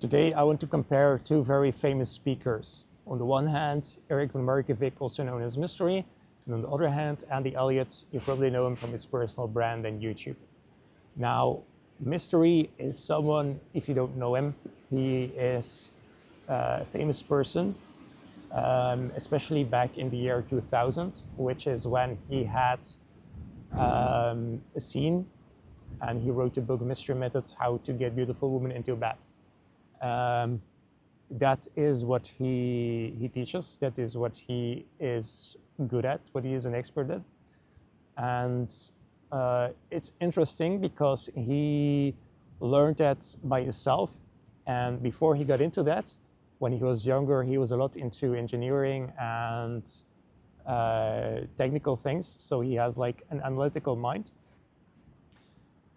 Today, I want to compare two very famous speakers. On the one hand, Eric von Markievicz, also known as Mystery, and on the other hand, Andy Elliott. You probably know him from his personal brand and YouTube. Now, Mystery is someone, if you don't know him, he is a famous person, especially back in the year 2000, which is when he had a scene and he wrote the book Mystery Method, How to Get Beautiful Women into Bed. That is what he teaches. That is what he is good at, what he is an expert at. And it's interesting because he learned that by himself. And before he got into that, when he was younger, he was a lot into engineering and technical things. So he has like an analytical mind.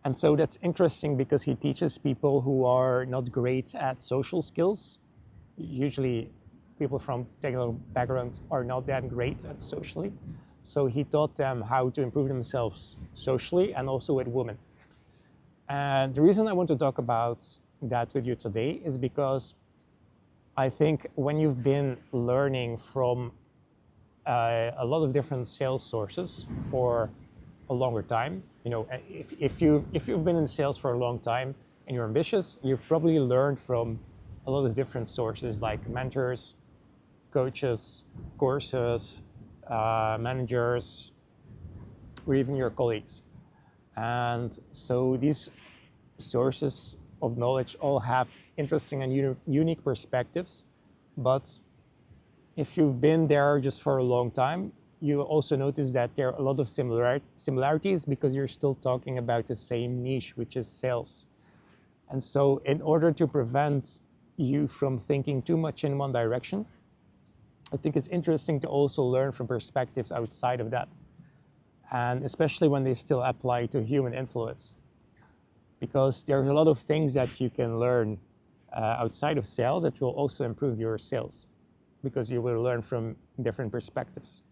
And so that's interesting because he teaches people who are not great at social skills. Usually people from technical backgrounds are not that great at socially. So he taught them how to improve themselves socially and also with women. And the reason I want to talk about that with you today is because I think when you've been learning from a lot of different sales sources for a longer time, if you've been in sales for a long time and you're ambitious, you've probably learned from a lot of different sources like mentors, coaches, courses, managers, or even your colleagues. And so these sources of knowledge all have interesting and unique perspectives. But if you've been there just for a long time, you also notice that there are a lot of similarities because you're still talking about the same niche, which is sales. And so in order to prevent you from thinking too much in one direction, I think it's interesting to also learn from perspectives outside of that. And especially when they still apply to human influence. Because there's a lot of things that you can learn outside of sales that will also improve your sales, because you will learn from different perspectives.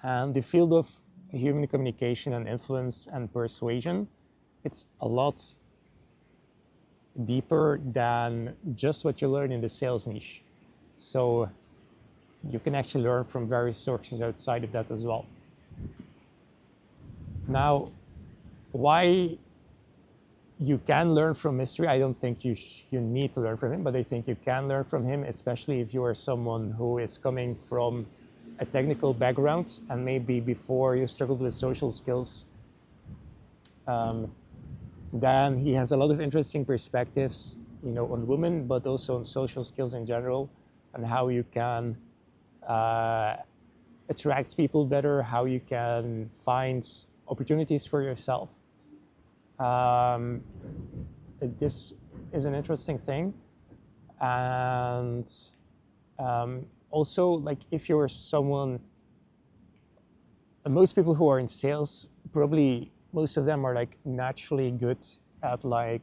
And the field of human communication and influence and persuasion, it's a lot deeper than just what you learn in the sales niche. So you can actually learn from various sources outside of that as well. Now, why you can learn from Mystery, I don't think you need to learn from him, but I think you can learn from him, especially if you are someone who is coming from a technical background and maybe before you struggled with social skills. Then he has a lot of interesting perspectives, on women, but also on social skills in general, and how you can attract people better, how you can find opportunities for yourself. This is an interesting thing. And also, like, if you're someone, most people who are in sales, probably most of them are like naturally good at like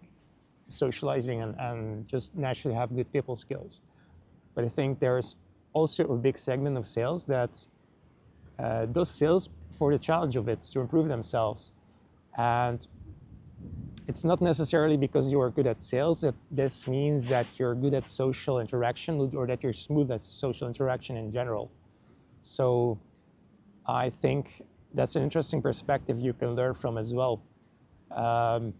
socializing and just naturally have good people skills. But I think there's also a big segment of sales that does sales for the challenge of it, to improve themselves. And it's not necessarily because you are good at sales that this means that you're good at social interaction or that you're smooth at social interaction in general. So I think that's an interesting perspective you can learn from as well. Now,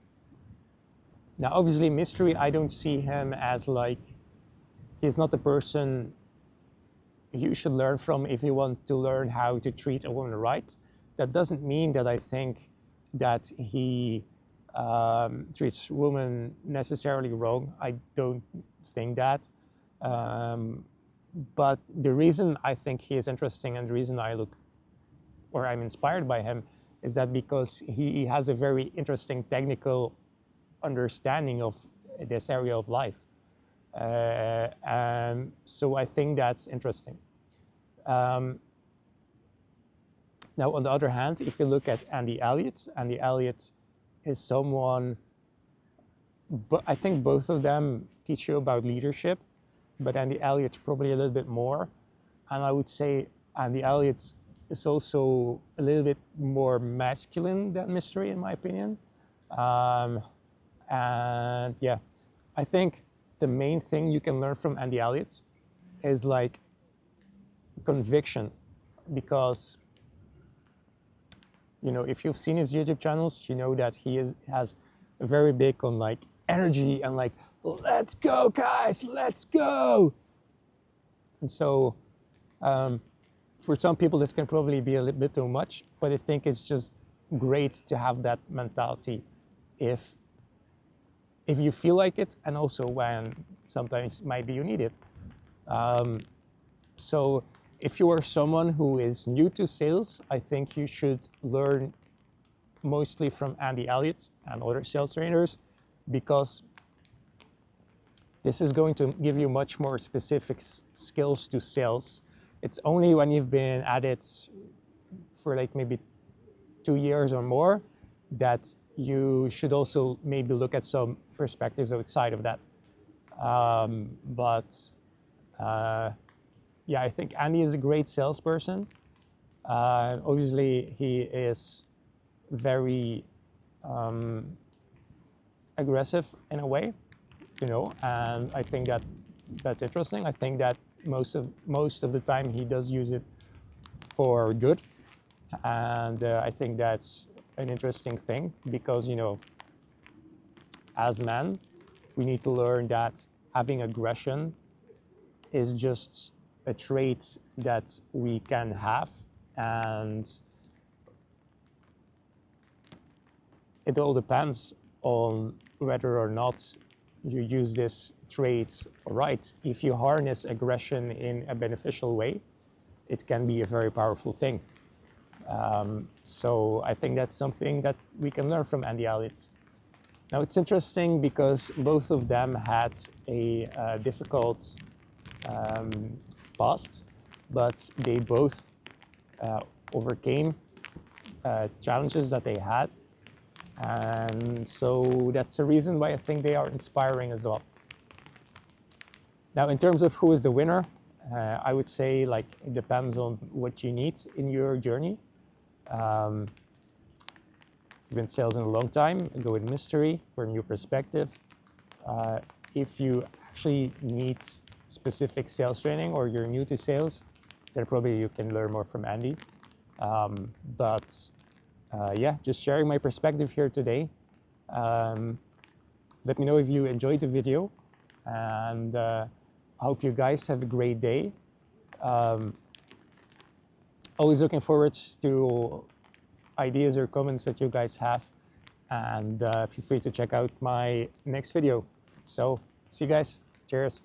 obviously, Mystery, I don't see him as like, he's not the person you should learn from if you want to learn how to treat a woman right. That doesn't mean that I think that he treats women necessarily wrong. I don't think that. But the reason I think he is interesting and the reason I'm inspired by him is that because he has a very interesting technical understanding of this area of life. And so I think that's interesting. Now, on the other hand, if you look at Andy Elliott is someone, but I think both of them teach you about leadership, but Andy Elliott probably a little bit more. And I would say Andy Elliott is also a little bit more masculine than Mystery, in my opinion. And yeah, I think the main thing you can learn from Andy Elliott is like conviction, because if you've seen his YouTube channels, you know that has very big on like energy and like, let's go guys, let's go. And so for some people this can probably be a little bit too much, but I think it's just great to have that mentality if you feel like it, and also when sometimes maybe you need it. So if you are someone who is new to sales, I think you should learn mostly from Andy Elliott and other sales trainers, because this is going to give you much more specific skills to sales. It's only when you've been at it for like maybe 2 years or more that you should also maybe look at some perspectives outside of that. Yeah, I think Andy is a great salesperson. Obviously, he is very aggressive in a way, and I think that's interesting. I think that most of the time he does use it for good, and I think that's an interesting thing, because as men, we need to learn that having aggression is just a trait that we can have, and it all depends on whether or not you use this trait right. If you harness aggression in a beneficial way, it can be a very powerful thing. So I think that's something that we can learn from Andy Elliott. Now it's interesting because both of them had a difficult past, but they both overcame challenges that they had. And so that's a reason why I think they are inspiring as well. Now, in terms of who is the winner, I would say like it depends on what you need in your journey. You've been in sales in a long time, go with mystery for a new perspective. If you actually need specific sales training or you're new to sales, then probably you can learn more from Andy. Yeah, just sharing my perspective here today. Let me know if you enjoyed the video, and I hope you guys have a great day. Always looking forward to ideas or comments that you guys have, and feel free to check out my next video. So see you guys. Cheers.